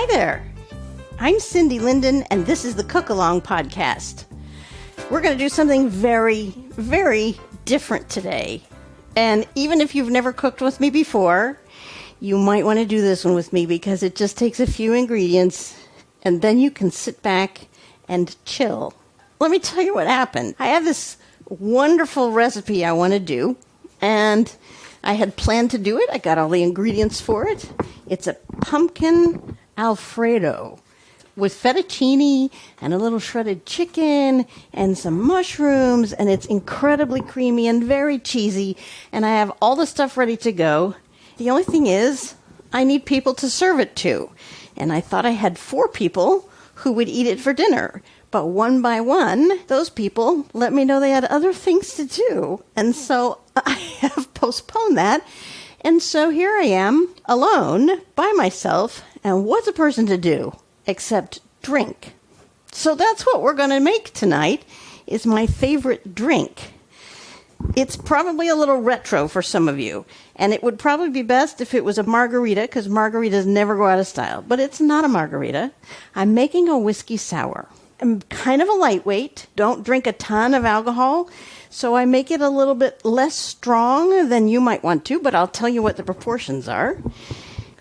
Hi there. I'm Cindy Linden, and this is the Cook Along podcast. We're going to do something very, very different today. And even if you've never cooked with me before, you might want to do this one with me because it just takes a few ingredients, and then you can sit back and chill. Let me tell you what happened. I have this wonderful recipe I want to do, and I had planned to do it. I got all the ingredients for it. It's a pumpkin Alfredo with fettuccine and a little shredded chicken and some mushrooms, and it's incredibly creamy and very cheesy, and I have all the stuff ready to go. The only thing is, I need people to serve it to, and I thought I had 4 people who would eat it for dinner. But one by one, those people let me know they had other things to do. And so I have postponed that. And so here I am, alone, by myself. And what's a person to do except drink? So that's what we're going to make tonight, is my favorite drink. It's probably a little retro for some of you. And it would probably be best if it was a margarita, because margaritas never go out of style. But it's not a margarita. I'm making a whiskey sour. I'm kind of a lightweight, don't drink a ton of alcohol, so I make it a little bit less strong than you might want to, but I'll tell you what the proportions are.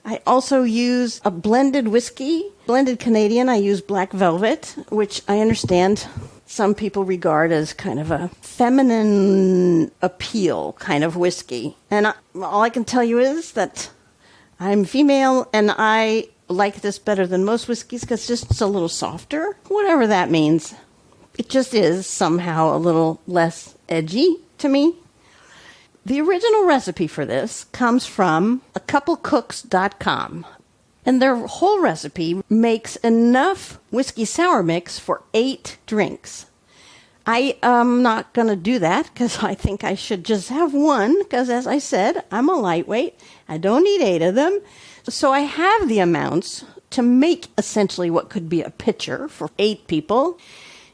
I also use a blended whiskey, blended Canadian. I use Black Velvet, which I understand some people regard as kind of a feminine appeal kind of whiskey. And all I can tell you is that I'm female and I like this better than most whiskeys because it's just a little softer, whatever that means. It just is somehow a little less edgy to me. The original recipe for this comes from acouplecooks.com, and their whole recipe makes enough whiskey sour mix for 8 drinks. I am not going to do that because I think I should just have one because, as I said, I'm a lightweight. I don't need 8 of them. So I have the amounts to make essentially what could be a pitcher for 8 people.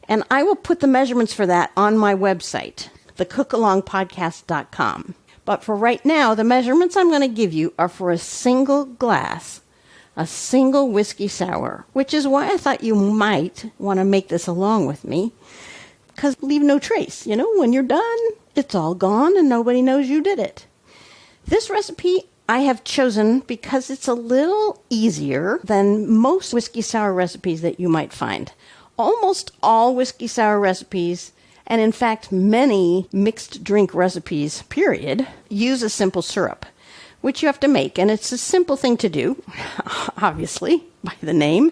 And I will put the measurements for that on my website, thecookalongpodcast.com. But for right now, the measurements I'm going to give you are for a single glass, a single whiskey sour, which is why I thought you might want to make this along with me. Because leave no trace. You know, when you're done, it's all gone and nobody knows you did it. This recipe I have chosen because it's a little easier than most whiskey sour recipes that you might find. Almost all whiskey sour recipes, and in fact many mixed drink recipes, period, use a simple syrup, which you have to make. And it's a simple thing to do, obviously, by the name.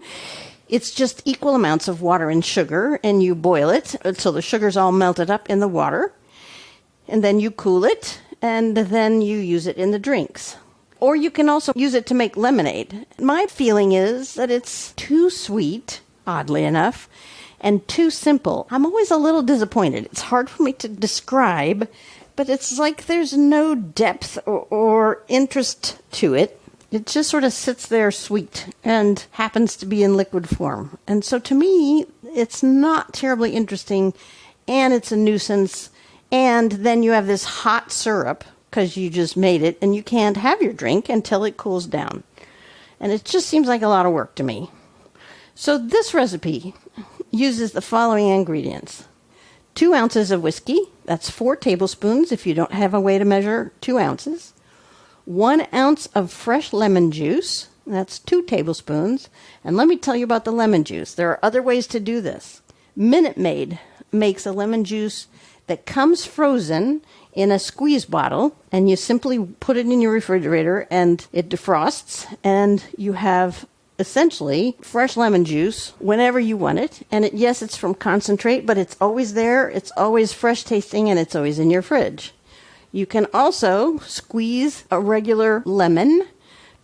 It's just equal amounts of water and sugar, and you boil it until the sugar's all melted up in the water. And then you cool it, and then you use it in the drinks. Or you can also use it to make lemonade. My feeling is that it's too sweet, oddly enough, and too simple. I'm always a little disappointed. It's hard for me to describe, but it's like there's no depth or interest to it. It just sort of sits there sweet and happens to be in liquid form. And so to me, it's not terribly interesting, and it's a nuisance. And then you have this hot syrup because you just made it, and you can't have your drink until it cools down. And it just seems like a lot of work to me. So this recipe uses the following ingredients. 2 ounces of whiskey, that's 4 tablespoons if you don't have a way to measure 2 ounces. 1 ounce of fresh lemon juice, that's 2 tablespoons. And let me tell you about the lemon juice. There are other ways to do this. Minute Maid makes a lemon juice that comes frozen in a squeeze bottle, and you simply put it in your refrigerator and it defrosts, and you have essentially fresh lemon juice whenever you want it. And yes, it's from concentrate, but it's always there, it's always fresh tasting, and it's always in your fridge. You can also squeeze a regular lemon.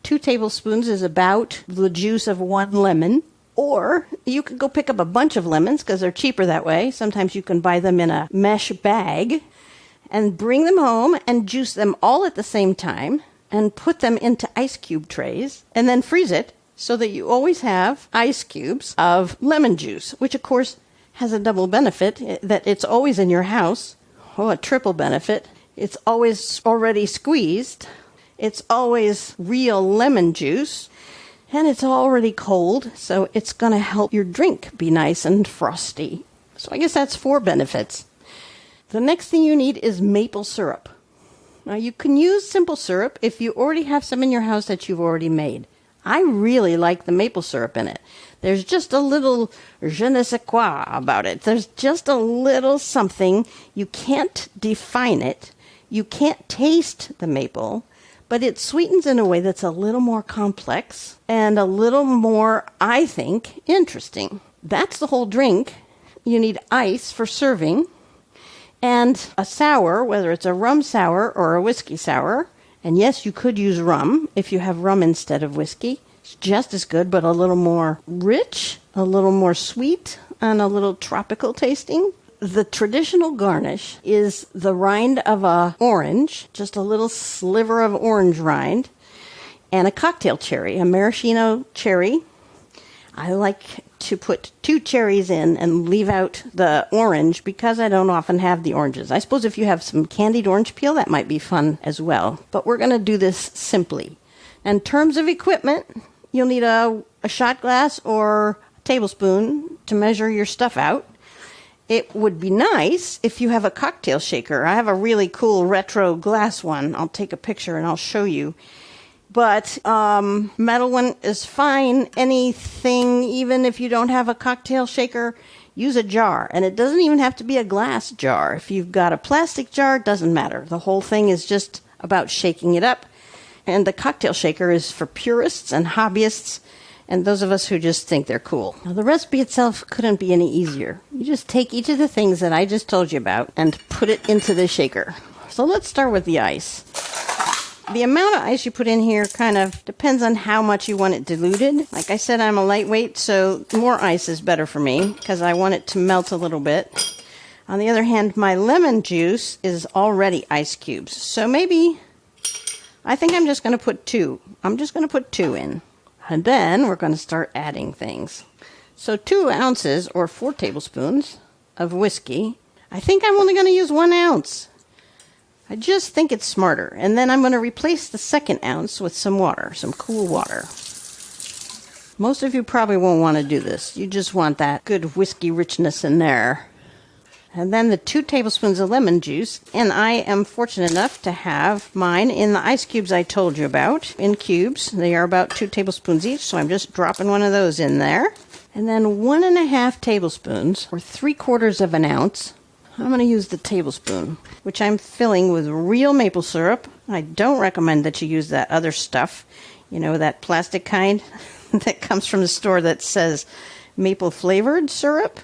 2 tablespoons is about the juice of 1 lemon. Or you could go pick up a bunch of lemons because they're cheaper that way. Sometimes you can buy them in a mesh bag and bring them home and juice them all at the same time and put them into ice cube trays and then freeze it so that you always have ice cubes of lemon juice, which of course has a double benefit that it's always in your house. Oh, a triple benefit. It's always already squeezed. It's always real lemon juice. And it's already cold, so it's going to help your drink be nice and frosty. So I guess that's 4 benefits. The next thing you need is maple syrup. Now you can use simple syrup if you already have some in your house that you've already made. I really like the maple syrup in it. There's just a little je ne sais quoi about it. There's just a little something. You can't define it. You can't taste the maple. But it sweetens in a way that's a little more complex and a little more, I think, interesting. That's the whole drink. You need ice for serving and a sour, whether it's a rum sour or a whiskey sour. And yes, you could use rum if you have rum instead of whiskey. It's just as good, but a little more rich, a little more sweet, and a little tropical tasting. The traditional garnish is the rind of a orange, just a little sliver of orange rind, and a cocktail cherry, a maraschino cherry. I like to put 2 cherries in and leave out the orange because I don't often have the oranges. I suppose if you have some candied orange peel, that might be fun as well. But we're going to do this simply. In terms of equipment, you'll need a shot glass or a tablespoon to measure your stuff out. It would be nice if you have a cocktail shaker. I have a really cool retro glass one. I'll take a picture and I'll show you. But metal one is fine. Anything, even if you don't have a cocktail shaker, use a jar. And it doesn't even have to be a glass jar. If you've got a plastic jar, it doesn't matter. The whole thing is just about shaking it up. And the cocktail shaker is for purists and hobbyists and those of us who just think they're cool. Now, the recipe itself couldn't be any easier. You just take each of the things that I just told you about and put it into the shaker. So let's start with the ice. The amount of ice you put in here kind of depends on how much you want it diluted. Like I said, I'm a lightweight, so more ice is better for me because I want it to melt a little bit. On the other hand, my lemon juice is already ice cubes. So maybe, I think I'm just going to put 2. I'm just going to put 2 in. And then we're going to start adding things. So 2 ounces or 4 tablespoons of whiskey. I think I'm only going to use 1 ounce. I just think it's smarter. And then I'm going to replace the 2nd ounce with some water, some cool water. Most of you probably won't want to do this. You just want that good whiskey richness in there. And then the 2 tablespoons of lemon juice. And I am fortunate enough to have mine in the ice cubes I told you about, in cubes. They are about 2 tablespoons each, so I'm just dropping one of those in there. And then 1.5 tablespoons, or 3/4 of an ounce. I'm going to use the tablespoon, which I'm filling with real maple syrup. I don't recommend that you use that other stuff, you know, that plastic kind that comes from the store that says maple flavored syrup,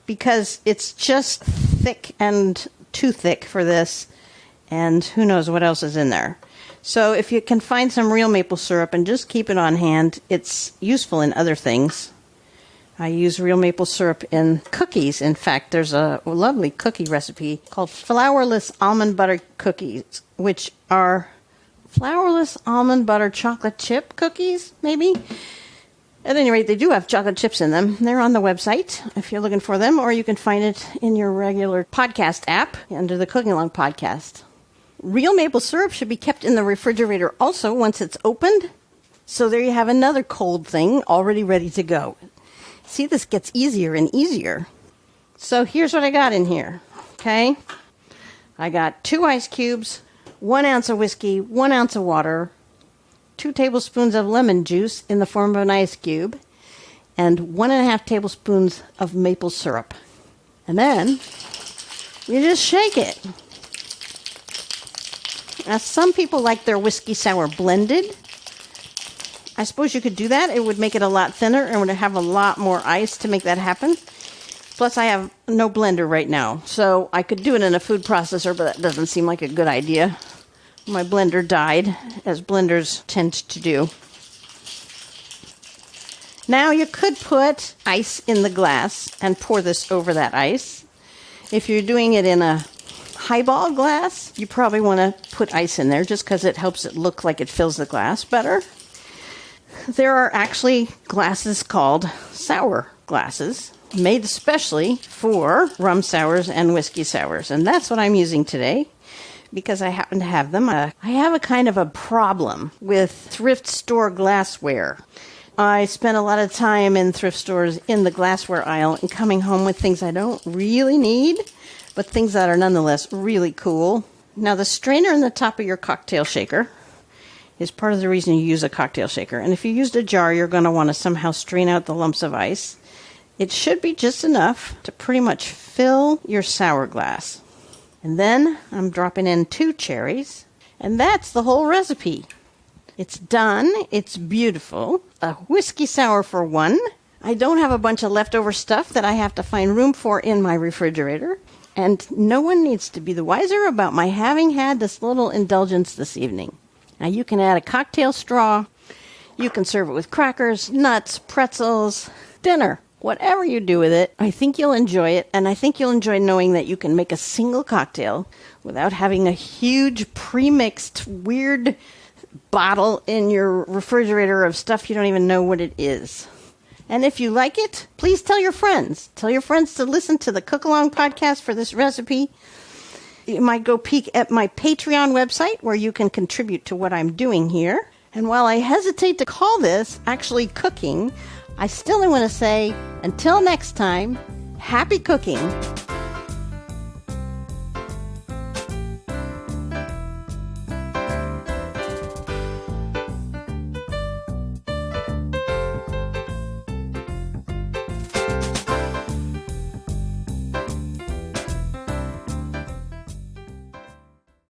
because it's just thick and too thick for this, and who knows what else is in there. So if you can find some real maple syrup and just keep it on hand, it's useful in other things. I use real maple syrup in cookies. In fact, there's a lovely cookie recipe called flourless almond butter cookies, which are flourless almond butter chocolate chip cookies, maybe? At any rate, they do have chocolate chips in them. They're on the website if you're looking for them, or you can find it in your regular podcast app under the Cooking Along podcast. Real maple syrup should be kept in the refrigerator also once it's opened. So there you have another cold thing already ready to go. See, this gets easier and easier. So here's what I got in here, okay? I got 2 ice cubes, 1 ounce of whiskey, 1 ounce of water, 2 tablespoons of lemon juice in the form of an ice cube, and 1.5 tablespoons of maple syrup. And then you just shake it. Now, some people like their whiskey sour blended. I suppose you could do that. It would make it a lot thinner and would have a lot more ice to make that happen. Plus, I have no blender right now, so I could do it in a food processor, but that doesn't seem like a good idea. My blender died, as blenders tend to do. Now you could put ice in the glass and pour this over that ice. If you're doing it in a highball glass, you probably want to put ice in there just because it helps it look like it fills the glass better. There are actually glasses called sour glasses, made especially for rum sours and whiskey sours, and that's what I'm using today. Because I happen to have them. I have a kind of a problem with thrift store glassware. I spend a lot of time in thrift stores in the glassware aisle and coming home with things I don't really need, but things that are nonetheless really cool. Now, the strainer in the top of your cocktail shaker is part of the reason you use a cocktail shaker. And if you used a jar, you're going to want to somehow strain out the lumps of ice. It should be just enough to pretty much fill your sour glass. And then I'm dropping in 2 cherries, and that's the whole recipe. It's done. It's beautiful. A whiskey sour for one. I don't have a bunch of leftover stuff that I have to find room for in my refrigerator. And no one needs to be the wiser about my having had this little indulgence this evening. Now, you can add a cocktail straw. You can serve it with crackers, nuts, pretzels, dinner. Whatever you do with it, I think you'll enjoy it. And I think you'll enjoy knowing that you can make a single cocktail without having a huge pre-mixed weird bottle in your refrigerator of stuff you don't even know what it is. And if you like it, please tell your friends. Tell your friends to listen to the Cook Along podcast for this recipe. You might go peek at my Patreon website where you can contribute to what I'm doing here. And while I hesitate to call this actually cooking, I still want to say, until next time, happy cooking.